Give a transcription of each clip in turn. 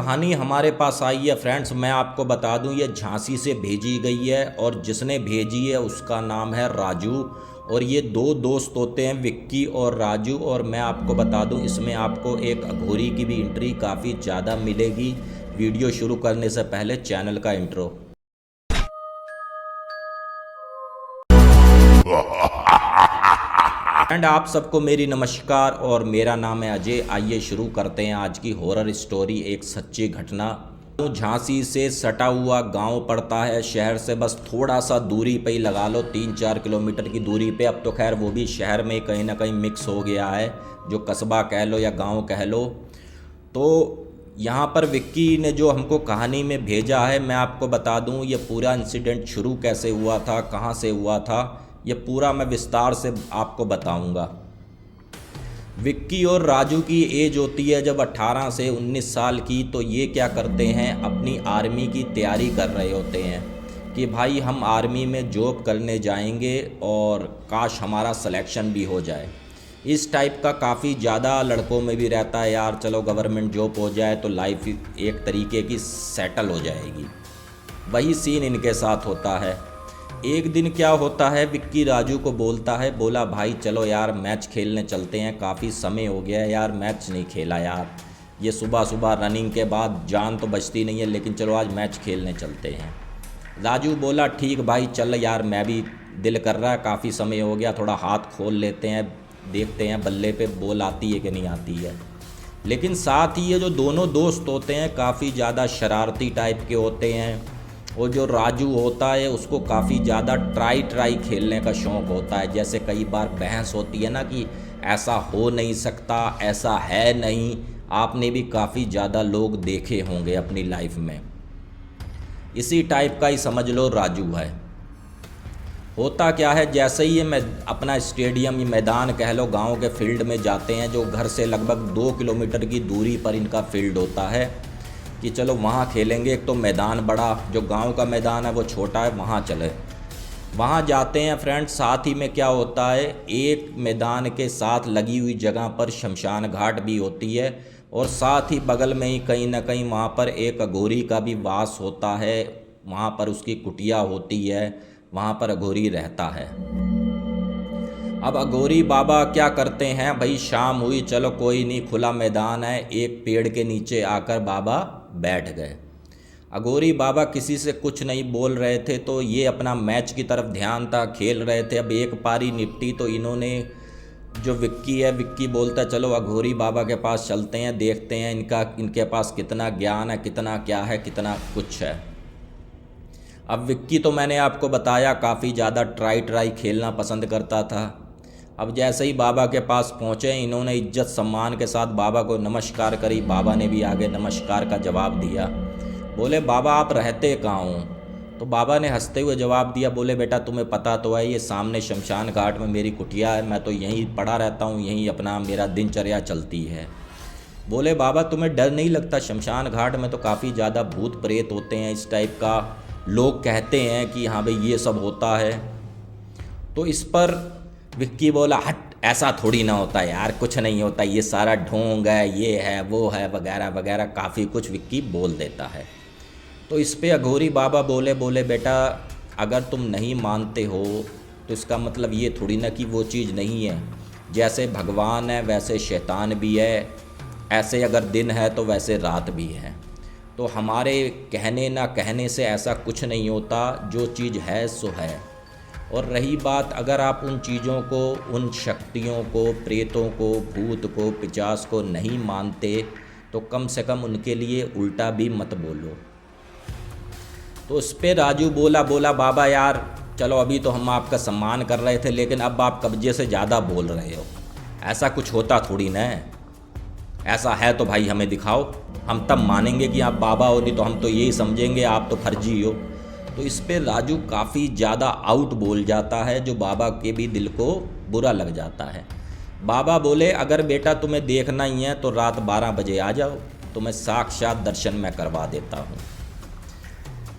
कहानी हमारे पास आई है फ्रेंड्स। मैं आपको बता दूं ये झांसी से भेजी गई है और जिसने भेजी है उसका नाम है राजू। और ये दो दोस्त होते हैं, विक्की और राजू। और मैं आपको बता दूं इसमें आपको एक अघोरी की भी एंट्री काफ़ी ज़्यादा मिलेगी। वीडियो शुरू करने से पहले चैनल का इंट्रो। एंड आप सबको मेरी नमस्कार और मेरा नाम है अजय। आइए शुरू करते हैं आज की हॉरर स्टोरी, एक सच्ची घटना। तो झांसी से सटा हुआ गांव पड़ता है शहर से बस थोड़ा सा दूरी पे ही लगा लो, 3-4 किलोमीटर की दूरी पे। अब तो खैर वो भी शहर में कहीं ना कहीं मिक्स हो गया है, जो कस्बा कह लो या गांव कह लो। तो यहाँ पर विक्की ने जो हमको कहानी में भेजा है, मैं आपको बता दूँ ये पूरा इंसिडेंट शुरू कैसे हुआ था, कहाँ से हुआ था, ये पूरा मैं विस्तार से आपको बताऊंगा। विक्की और राजू की एज होती है जब 18 से 19 साल की। तो ये क्या करते हैं, अपनी आर्मी की तैयारी कर रहे होते हैं कि भाई हम आर्मी में जॉब करने जाएंगे और काश हमारा सिलेक्शन भी हो जाए। इस टाइप का काफ़ी ज़्यादा लड़कों में भी रहता है, यार चलो गवर्नमेंट जॉब हो जाए तो लाइफ एक तरीके की सेटल हो जाएगी। वही सीन इनके साथ होता है। एक दिन क्या होता है, विक्की राजू को बोलता है, बोला भाई चलो यार मैच खेलने चलते हैं, काफ़ी समय हो गया है यार मैच नहीं खेला यार। ये सुबह सुबह रनिंग के बाद जान तो बचती नहीं है, लेकिन चलो आज मैच खेलने चलते हैं। राजू बोला ठीक भाई चल यार, मैं भी दिल कर रहा है, काफ़ी समय हो गया, थोड़ा हाथ खोल लेते हैं, देखते हैं बल्ले पे बॉल आती है कि नहीं आती है। लेकिन साथ ही ये जो दोनों दोस्त होते हैं काफ़ी ज़्यादा शरारती टाइप के होते हैं। और जो राजू होता है उसको काफ़ी ज़्यादा ट्राई खेलने का शौक़ होता है। जैसे कई बार बहस होती है ना कि ऐसा हो नहीं सकता, ऐसा है नहीं। आपने भी काफ़ी ज़्यादा लोग देखे होंगे अपनी लाइफ में, इसी टाइप का ही समझ लो राजू है। होता क्या है, जैसे ही ये अपना स्टेडियम, ये मैदान कह लो, गांव के फील्ड में जाते हैं, जो घर से लगभग 2 किलोमीटर की दूरी पर इनका फील्ड होता है कि चलो वहाँ खेलेंगे। एक तो मैदान बड़ा, जो गांव का मैदान है वो छोटा है, वहाँ चले। वहाँ जाते हैं फ्रेंड्स। साथ ही में क्या होता है, एक मैदान के साथ लगी हुई जगह पर शमशान घाट भी होती है और साथ ही बगल में ही कहीं ना कहीं वहाँ पर एक अघोरी का भी वास होता है। वहाँ पर उसकी कुटिया होती है, वहाँ पर अघोरी रहता है। अब अघोरी बाबा क्या करते हैं, भाई शाम हुई, चलो कोई नहीं, खुला मैदान है, एक पेड़ के नीचे आकर बाबा बैठ गए। अघोरी बाबा किसी से कुछ नहीं बोल रहे थे, तो ये अपना मैच की तरफ ध्यान था, खेल रहे थे। अब एक पारी निपटी तो इन्होंने, जो विक्की है, विक्की बोलता चलो अघोरी बाबा के पास चलते हैं, देखते हैं इनके पास कितना ज्ञान है, कितना क्या है, कितना कुछ है। अब विक्की तो मैंने आपको बताया काफ़ी ज़्यादा ट्राई खेलना पसंद करता था। अब जैसे ही बाबा के पास पहुँचे, इन्होंने इज्जत सम्मान के साथ बाबा को नमस्कार करी। बाबा ने भी आगे नमस्कार का जवाब दिया। बोले बाबा आप रहते कहाँ हो? तो बाबा ने हंसते हुए जवाब दिया, बोले बेटा तुम्हें पता तो है, ये सामने शमशान घाट में मेरी कुटिया है, मैं तो यहीं पड़ा रहता हूँ, यहीं अपना मेरा दिनचर्या चलती है। बोले बाबा तुम्हें डर नहीं लगता? शमशान घाट में तो काफ़ी ज़्यादा भूत प्रेत होते हैं, इस टाइप का लोग कहते हैं कि हाँ भाई ये सब होता है। तो इस पर विक्की बोला हट, ऐसा थोड़ी ना होता यार, कुछ नहीं होता, ये सारा ढोंग है, ये है वो है वगैरह वगैरह, काफ़ी कुछ विक्की बोल देता है। तो इस पे अघोरी बाबा बोले बेटा अगर तुम नहीं मानते हो तो इसका मतलब ये थोड़ी ना कि वो चीज़ नहीं है। जैसे भगवान है वैसे शैतान भी है, ऐसे अगर दिन है तो वैसे रात भी है। तो हमारे कहने ना कहने से ऐसा कुछ नहीं होता, जो चीज़ है सो है। और रही बात, अगर आप उन चीज़ों को, उन शक्तियों को, प्रेतों को, भूत को, पिशाच को नहीं मानते तो कम से कम उनके लिए उल्टा भी मत बोलो। तो उस पर राजू बोला बाबा यार चलो अभी तो हम आपका सम्मान कर रहे थे, लेकिन अब आप कब्जे से ज़्यादा बोल रहे हो, ऐसा कुछ होता थोड़ी ना है। ऐसा है तो भाई हमें दिखाओ, हम तब मानेंगे कि आप बाबा हो, नहीं तो हम तो यही समझेंगे आप तो फर्जी हो। तो इस पे राजू काफ़ी ज़्यादा आउट बोल जाता है, जो बाबा के भी दिल को बुरा लग जाता है। बाबा बोले अगर बेटा तुम्हें देखना ही है तो रात 12 बजे आ जाओ, तुम्हें साक्षात दर्शन मैं करवा देता हूँ।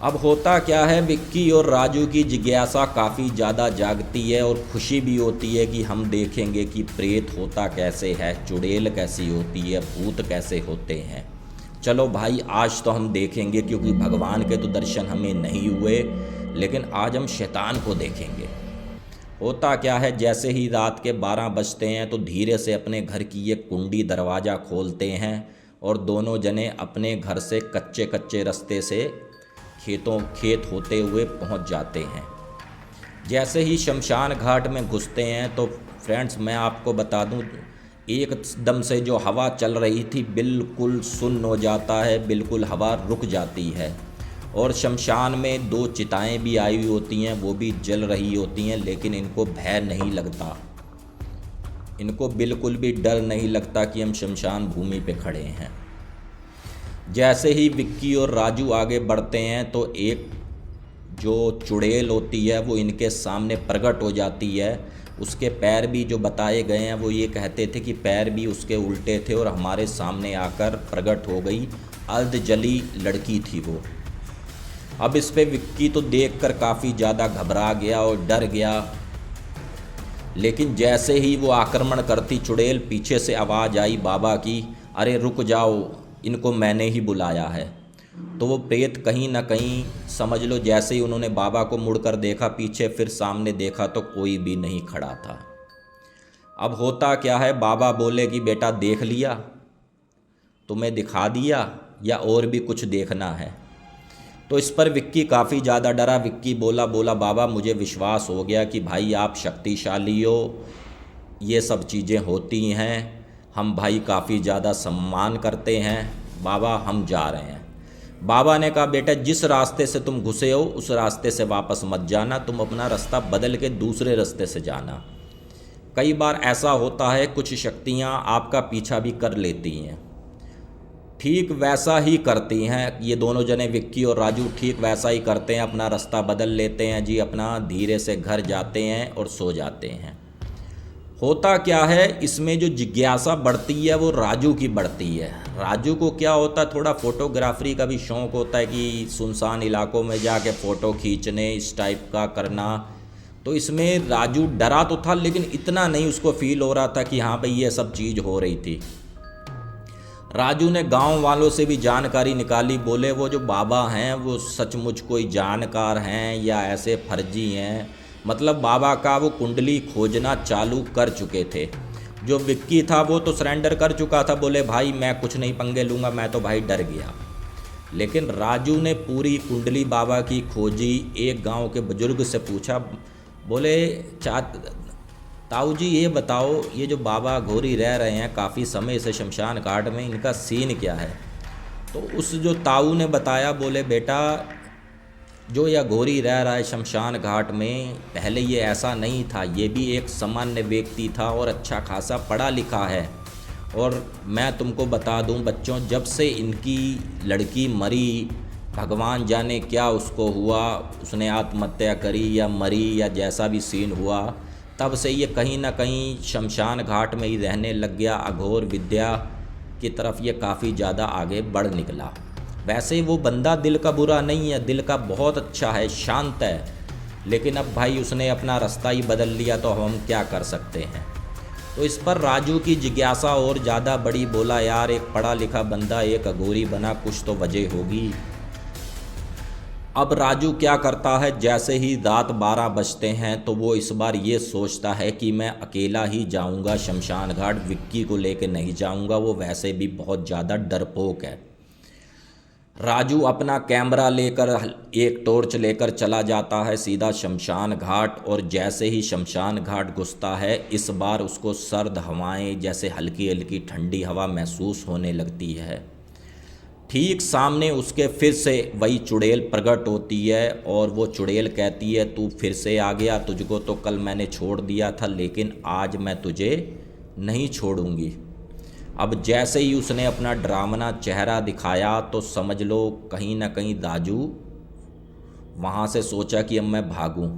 अब होता क्या है, विक्की और राजू की जिज्ञासा काफ़ी ज़्यादा जागती है और खुशी भी होती है कि हम देखेंगे कि प्रेत होता कैसे है, चुड़ैल कैसी होती है, भूत कैसे होते हैं। चलो भाई आज तो हम देखेंगे, क्योंकि भगवान के तो दर्शन हमें नहीं हुए, लेकिन आज हम शैतान को देखेंगे। होता क्या है, जैसे ही रात के 12 बजते हैं तो धीरे से अपने घर की ये कुंडी दरवाज़ा खोलते हैं और दोनों जने अपने घर से कच्चे कच्चे रास्ते से खेत होते हुए पहुंच जाते हैं। जैसे ही शमशान घाट में घुसते हैं तो फ्रेंड्स मैं आपको बता दूं, एकदम से जो हवा चल रही थी बिल्कुल सुन्न हो जाता है, बिल्कुल हवा रुक जाती है। और शमशान में 2 चिताएं भी आई हुई होती हैं, वो भी जल रही होती हैं, लेकिन इनको भय नहीं लगता, इनको बिल्कुल भी डर नहीं लगता कि हम शमशान भूमि पे खड़े हैं। जैसे ही विक्की और राजू आगे बढ़ते हैं तो एक जो चुड़ैल होती है वो इनके सामने प्रकट हो जाती है। उसके पैर भी जो बताए गए हैं वो ये कहते थे कि पैर भी उसके उल्टे थे और हमारे सामने आकर प्रकट हो गई। अर्धजली लड़की थी वो। अब इस पे विक्की तो देखकर काफ़ी ज़्यादा घबरा गया और डर गया, लेकिन जैसे ही वो आक्रमण करती चुड़ैल, पीछे से आवाज़ आई बाबा की, अरे रुक जाओ, इनको मैंने ही बुलाया है। तो वो प्रेत कहीं ना कहीं समझ लो, जैसे ही उन्होंने बाबा को मुड़कर देखा पीछे, फिर सामने देखा तो कोई भी नहीं खड़ा था। अब होता क्या है, बाबा बोले कि बेटा देख लिया, तुम्हें दिखा दिया या और भी कुछ देखना है। तो इस पर विक्की काफ़ी ज़्यादा डरा। विक्की बोला बाबा मुझे विश्वास हो गया कि भाई आप शक्तिशाली हो, ये सब चीज़ें होती हैं, हम भाई काफ़ी ज़्यादा सम्मान करते हैं, बाबा हम जा रहे हैं। बाबा ने कहा बेटा जिस रास्ते से तुम घुसे हो उस रास्ते से वापस मत जाना, तुम अपना रास्ता बदल के दूसरे रास्ते से जाना। कई बार ऐसा होता है कुछ शक्तियाँ आपका पीछा भी कर लेती हैं। ठीक वैसा ही करती हैं ये दोनों जने, विक्की और राजू ठीक वैसा ही करते हैं, अपना रास्ता बदल लेते हैं जी, अपना धीरे से घर जाते हैं और सो जाते हैं। होता क्या है, इसमें जो जिज्ञासा बढ़ती है वो राजू की बढ़ती है। राजू को क्या होता है, थोड़ा फोटोग्राफरी का भी शौक़ होता है कि सुनसान इलाकों में जाके फ़ोटो खींचने, इस टाइप का करना। तो इसमें राजू डरा तो था, लेकिन इतना नहीं उसको फील हो रहा था कि हाँ भाई ये सब चीज़ हो रही थी। राजू ने गांव वालों से भी जानकारी निकाली, बोले वो जो बाबा हैं वो सचमुच कोई जानकार हैं या ऐसे फर्जी हैं, मतलब बाबा का वो कुंडली खोजना चालू कर चुके थे। जो विक्की था वो तो सरेंडर कर चुका था, बोले भाई मैं कुछ नहीं पंगे लूँगा, मैं तो भाई डर गया। लेकिन राजू ने पूरी कुंडली बाबा की खोजी, एक गांव के बुजुर्ग से पूछा, बोले ताऊ जी ये बताओ, ये जो बाबा घोरी रह रहे हैं काफ़ी समय से शमशान घाट में, इनका सीन क्या है। तो उस जो ताऊ ने बताया, बोले बेटा जो यह घोरी रह रहा है शमशान घाट में, पहले ये ऐसा नहीं था, ये भी एक सामान्य व्यक्ति था और अच्छा खासा पढ़ा लिखा है। और मैं तुमको बता दूं बच्चों, जब से इनकी लड़की मरी, भगवान जाने क्या उसको हुआ, उसने आत्महत्या करी या मरी या जैसा भी सीन हुआ, तब से ये कहीं ना कहीं शमशान घाट में ही रहने लग गया। अघोर विद्या की तरफ ये काफ़ी ज़्यादा आगे बढ़ निकला। वैसे वो बंदा दिल का बुरा नहीं है, दिल का बहुत अच्छा है, शांत है, लेकिन अब भाई उसने अपना रास्ता ही बदल लिया तो हम क्या कर सकते हैं। तो इस पर राजू की जिज्ञासा और ज़्यादा बड़ी, बोला यार एक पढ़ा लिखा बंदा एक अघोरी बना, कुछ तो वजह होगी। अब राजू क्या करता है, जैसे ही रात 12 बजते हैं तो वो इस बार ये सोचता है कि मैं अकेला ही जाऊंगा शमशान घाट, विक्की को लेकर नहीं जाऊंगा, वो वैसे भी बहुत ज़्यादा डरपोक है। राजू अपना कैमरा लेकर, एक टॉर्च लेकर चला जाता है सीधा शमशान घाट। और जैसे ही शमशान घाट घुसता है, इस बार उसको सर्द हवाएं, जैसे हल्की हल्की ठंडी हवा महसूस होने लगती है। ठीक सामने उसके फिर से वही चुड़ैल प्रकट होती है और वो चुड़ैल कहती है तू फिर से आ गया, तुझको तो कल मैंने छोड़ दिया था, लेकिन आज मैं तुझे नहीं छोड़ूंगी। अब जैसे ही उसने अपना डरावना चेहरा दिखाया तो समझ लो कहीं ना कहीं राजू वहाँ से सोचा कि अब मैं भागूं।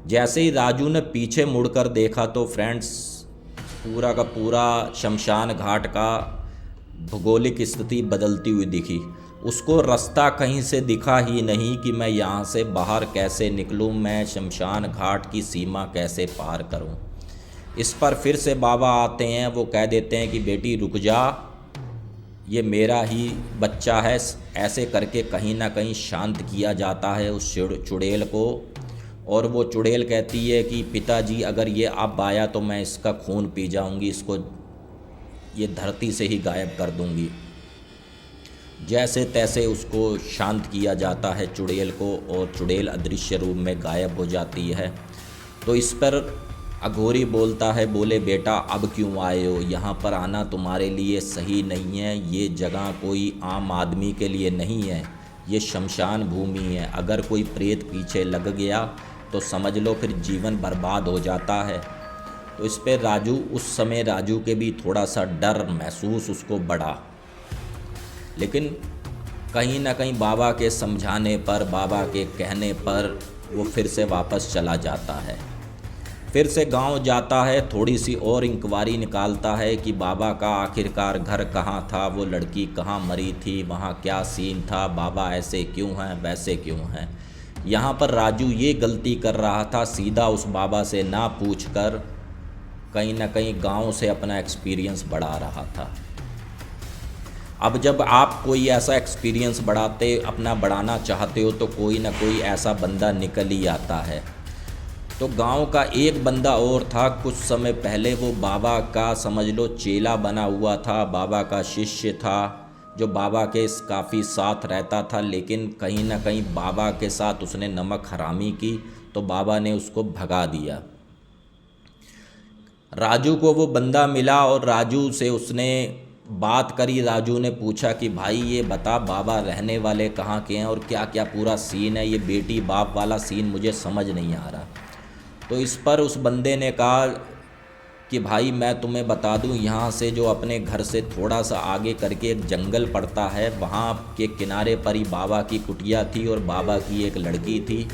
जैसे ही राजू ने पीछे मुड़कर देखा तो फ्रेंड्स पूरा का पूरा शमशान घाट का भौगोलिक स्थिति बदलती हुई दिखी। उसको रास्ता कहीं से दिखा ही नहीं कि मैं यहाँ से बाहर कैसे निकलूँ, मैं शमशान घाट की सीमा कैसे पार करूँ। इस पर फिर से बाबा आते हैं, वो कह देते हैं कि बेटी रुक जा, ये मेरा ही बच्चा है। ऐसे करके कहीं ना कहीं शांत किया जाता है उस चुड़ैल को। और वो चुड़ैल कहती है कि पिताजी अगर ये अब आया तो मैं इसका खून पी जाऊंगी, इसको ये धरती से ही गायब कर दूंगी। जैसे तैसे उसको शांत किया जाता है चुड़ैल को, और चुड़ैल अदृश्य रूप में गायब हो जाती है। तो इस पर अघोरी बोलता है, बोले बेटा अब क्यों आए हो, यहाँ पर आना तुम्हारे लिए सही नहीं है। ये जगह कोई आम आदमी के लिए नहीं है, ये शमशान भूमि है। अगर कोई प्रेत पीछे लग गया तो समझ लो फिर जीवन बर्बाद हो जाता है। तो इस पर राजू, उस समय राजू के भी थोड़ा सा डर महसूस उसको बढ़ा, लेकिन कहीं ना कहीं बाबा के समझाने पर, बाबा के कहने पर वो फिर से वापस चला जाता है। फिर से गांव जाता है, थोड़ी सी और इंक्वायरी निकालता है कि बाबा का आखिरकार घर कहाँ था, वो लड़की कहाँ मरी थी, वहाँ क्या सीन था, बाबा ऐसे क्यों हैं, वैसे क्यों हैं। यहाँ पर राजू ये गलती कर रहा था, सीधा उस बाबा से ना पूछकर कहीं ना कहीं गांव से अपना एक्सपीरियंस बढ़ा रहा था। अब जब आप कोई ऐसा एक्सपीरियंस बढ़ाना चाहते हो तो कोई ना कोई ऐसा बंदा निकल ही आता है। तो गांव का एक बंदा और था, कुछ समय पहले वो बाबा का समझ लो चेला बना हुआ था, बाबा का शिष्य था, जो बाबा के काफ़ी साथ रहता था। लेकिन कहीं ना कहीं बाबा के साथ उसने नमक हरामी की तो बाबा ने उसको भगा दिया। राजू को वो बंदा मिला और राजू से उसने बात करी। राजू ने पूछा कि भाई ये बता बाबा रहने वाले कहाँ के हैं और क्या क्या पूरा सीन है, ये बेटी बाप वाला सीन मुझे समझ नहीं आ रहा। तो इस पर उस बंदे ने कहा कि भाई मैं तुम्हें बता दूं, यहाँ से जो अपने घर से थोड़ा सा आगे करके एक जंगल पड़ता है, वहाँ के किनारे पर ही बाबा की कुटिया थी और बाबा की एक लड़की थी,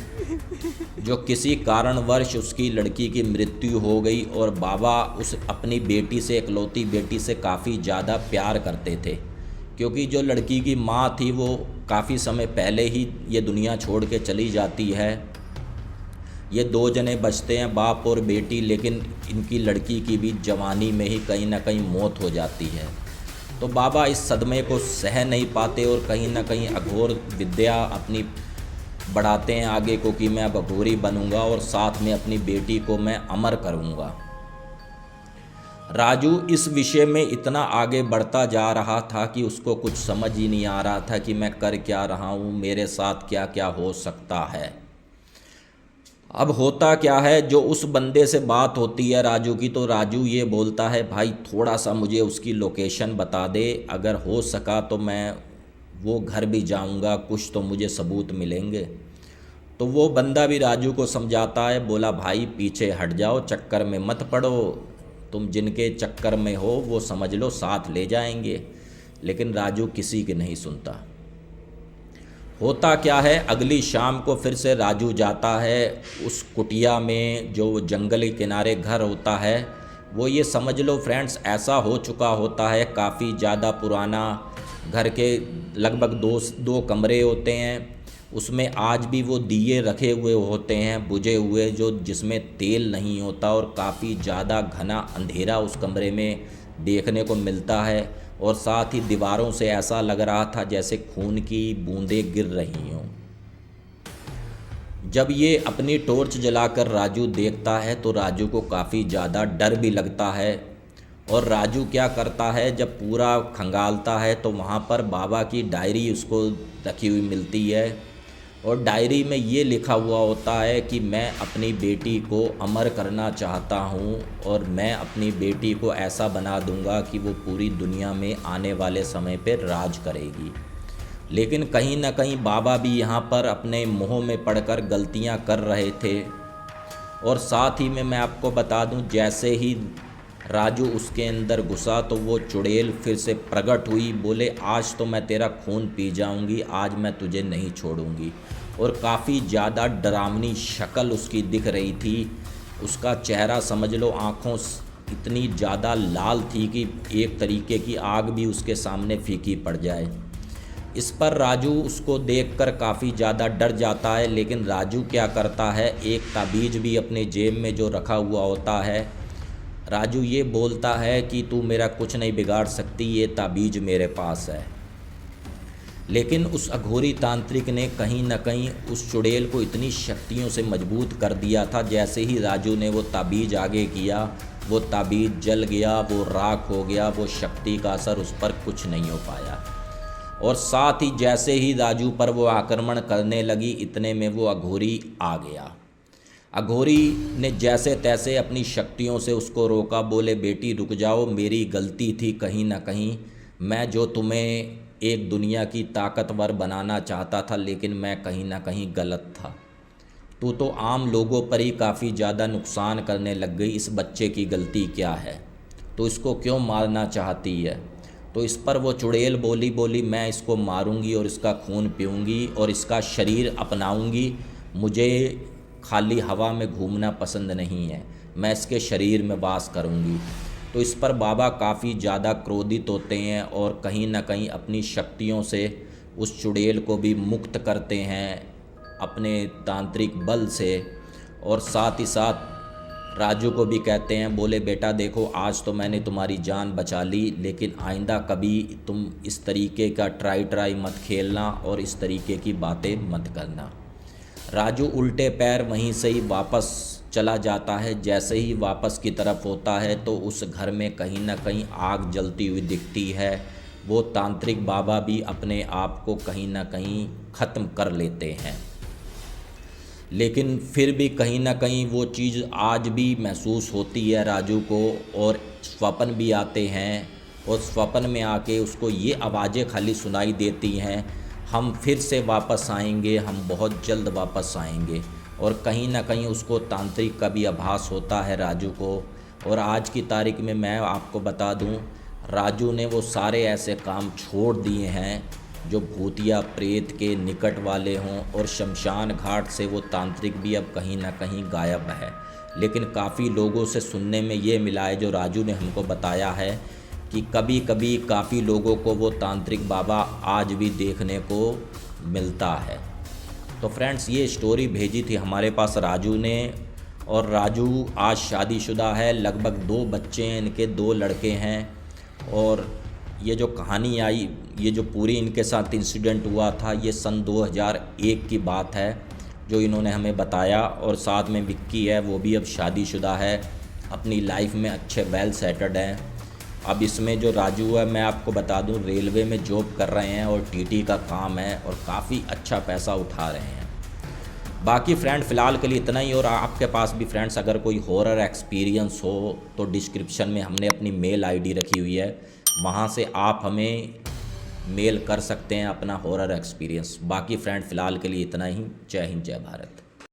जो किसी कारणवश उसकी लड़की की मृत्यु हो गई। और बाबा उस अपनी बेटी से, इकलौती बेटी से काफ़ी ज़्यादा प्यार करते थे, क्योंकि जो लड़की की माँ थी वो काफ़ी समय पहले ही ये दुनिया छोड़ के चली जाती है। ये दो जने बचते हैं, बाप और बेटी, लेकिन इनकी लड़की की भी जवानी में ही कहीं ना कहीं मौत हो जाती है। तो बाबा इस सदमे को सह नहीं पाते और कहीं ना कहीं अघोर विद्या अपनी बढ़ाते हैं आगे को कि मैं अब अघोरी बनूंगा और साथ में अपनी बेटी को मैं अमर करूंगा। राजू इस विषय में इतना आगे बढ़ता जा रहा था कि उसको कुछ समझ ही नहीं आ रहा था कि मैं कर क्या रहा हूँ, मेरे साथ क्या क्या हो सकता है। अब होता क्या है, जो उस बंदे से बात होती है राजू की, तो राजू ये बोलता है भाई थोड़ा सा मुझे उसकी लोकेशन बता दे, अगर हो सका तो मैं वो घर भी जाऊंगा, कुछ तो मुझे सबूत मिलेंगे। तो वो बंदा भी राजू को समझाता है, बोला भाई पीछे हट जाओ, चक्कर में मत पड़ो, तुम जिनके चक्कर में हो वो समझ लो साथ ले जाएंगे। लेकिन राजू किसी की नहीं सुनता। होता क्या है, अगली शाम को फिर से राजू जाता है उस कुटिया में, जो जंगल के किनारे घर होता है। वो ये समझ लो फ्रेंड्स ऐसा हो चुका होता है, काफ़ी ज़्यादा पुराना घर के लगभग दो कमरे होते हैं, उसमें आज भी वो दिए रखे हुए होते हैं बुझे हुए, जो जिसमें तेल नहीं होता, और काफ़ी ज़्यादा घना अंधेरा उस कमरे में देखने को मिलता है। और साथ ही दीवारों से ऐसा लग रहा था जैसे खून की बूंदें गिर रही हों। जब ये अपनी टॉर्च जलाकर राजू देखता है तो राजू को काफ़ी ज़्यादा डर भी लगता है। और राजू क्या करता है, जब पूरा खंगालता है तो वहाँ पर बाबा की डायरी उसको रखी हुई मिलती है, और डायरी में ये लिखा हुआ होता है कि मैं अपनी बेटी को अमर करना चाहता हूँ और मैं अपनी बेटी को ऐसा बना दूँगा कि वो पूरी दुनिया में आने वाले समय पे राज करेगी। लेकिन कहीं ना कहीं बाबा भी यहाँ पर अपने मोह में पड़कर गलतियाँ कर रहे थे। और साथ ही में मैं आपको बता दूँ, जैसे ही राजू उसके अंदर घुसा तो वो चुड़ैल फिर से प्रकट हुई, बोले आज तो मैं तेरा खून पी जाऊंगी, आज मैं तुझे नहीं छोड़ूंगी। और काफ़ी ज़्यादा डरावनी शक्ल उसकी दिख रही थी, उसका चेहरा समझ लो, आँखों इतनी ज़्यादा लाल थी कि एक तरीके की आग भी उसके सामने फीकी पड़ जाए। इस पर राजू उसको देखकर काफ़ी ज़्यादा डर जाता है। लेकिन राजू क्या करता है, एक ताबीज़ भी अपने जेब में जो रखा हुआ होता है राजू ये बोलता है कि तू मेरा कुछ नहीं बिगाड़ सकती, ये ताबीज़ मेरे पास है। लेकिन उस अघोरी तांत्रिक ने कहीं न कहीं उस चुड़ैल को इतनी शक्तियों से मजबूत कर दिया था, जैसे ही राजू ने वो ताबीज़ आगे किया, वो ताबीज़ जल गया, वो राख हो गया, वो शक्ति का असर उस पर कुछ नहीं हो पाया। और साथ ही जैसे ही राजू पर वो आक्रमण करने लगी, इतने में वो अघोरी आ गया। अघोरी ने जैसे तैसे अपनी शक्तियों से उसको रोका, बोले बेटी रुक जाओ, मेरी गलती थी कहीं ना कहीं, मैं जो तुम्हें एक दुनिया की ताकतवर बनाना चाहता था, लेकिन मैं कहीं ना कहीं गलत था। तू तो आम लोगों पर ही काफ़ी ज़्यादा नुकसान करने लग गई, इस बच्चे की गलती क्या है, तो इसको क्यों मारना चाहती है। तो इस पर वो चुड़ैल बोली मैं इसको मारूंगी और इसका खून पीऊँगी और इसका शरीर अपनाऊंगी, मुझे खाली हवा में घूमना पसंद नहीं है, मैं इसके शरीर में वास करूंगी। तो इस पर बाबा काफ़ी ज़्यादा क्रोधित होते हैं और कहीं ना कहीं अपनी शक्तियों से उस चुड़ैल को भी मुक्त करते हैं अपने तांत्रिक बल से। और साथ ही साथ राजू को भी कहते हैं, बोले बेटा देखो आज तो मैंने तुम्हारी जान बचा ली, लेकिन आइंदा कभी तुम इस तरीके का ट्राई मत खेलना और इस तरीके की बातें मत करना। राजू उल्टे पैर वहीं से ही वापस चला जाता है। जैसे ही वापस की तरफ होता है तो उस घर में कहीं ना कहीं आग जलती हुई दिखती है। वो तांत्रिक बाबा भी अपने आप को कहीं ना कहीं ख़त्म कर लेते हैं, लेकिन फिर भी कहीं ना कहीं वो चीज़ आज भी महसूस होती है राजू को। और स्वप्न भी आते हैं और स्वप्न में आके उसको ये आवाज़ें खाली सुनाई देती हैं, हम फिर से वापस आएंगे, हम बहुत जल्द वापस आएंगे। और कहीं ना कहीं उसको तांत्रिक का भी आभास होता है राजू को। और आज की तारीख में मैं आपको बता दूं, राजू ने वो सारे ऐसे काम छोड़ दिए हैं जो भूतिया प्रेत के निकट वाले हों, और शमशान घाट से वो तांत्रिक भी अब कहीं ना कहीं गायब है। लेकिन काफ़ी लोगों से सुनने में ये मिला है, जो राजू ने हमको बताया है, कि कभी कभी काफ़ी लोगों को वो तांत्रिक बाबा आज भी देखने को मिलता है। तो फ्रेंड्स, ये स्टोरी भेजी थी हमारे पास राजू ने। और राजू आज शादीशुदा है, लगभग 2 बच्चे हैं इनके, 2 लड़के हैं। और ये जो कहानी आई, ये जो पूरी इनके साथ इंसिडेंट हुआ था, ये सन 2001 की बात है जो इन्होंने हमें बताया। और साथ में विक्की है, वो भी अब शादीशुदा है, अपनी लाइफ में अच्छे वेल सेटल्ड हैं। अब इसमें जो राजू है, मैं आपको बता दूं, रेलवे में जॉब कर रहे हैं और टीटी का काम है और काफ़ी अच्छा पैसा उठा रहे हैं। बाकी फ्रेंड फ़िलहाल के लिए इतना ही। और आपके पास भी फ्रेंड्स अगर कोई हॉरर एक्सपीरियंस हो तो डिस्क्रिप्शन में हमने अपनी मेल आईडी रखी हुई है, वहाँ से आप हमें मेल कर सकते हैं अपना हॉरर एक्सपीरियंस। बाकी फ्रेंड फ़िलहाल के लिए इतना ही। जय हिंद, जय भारत।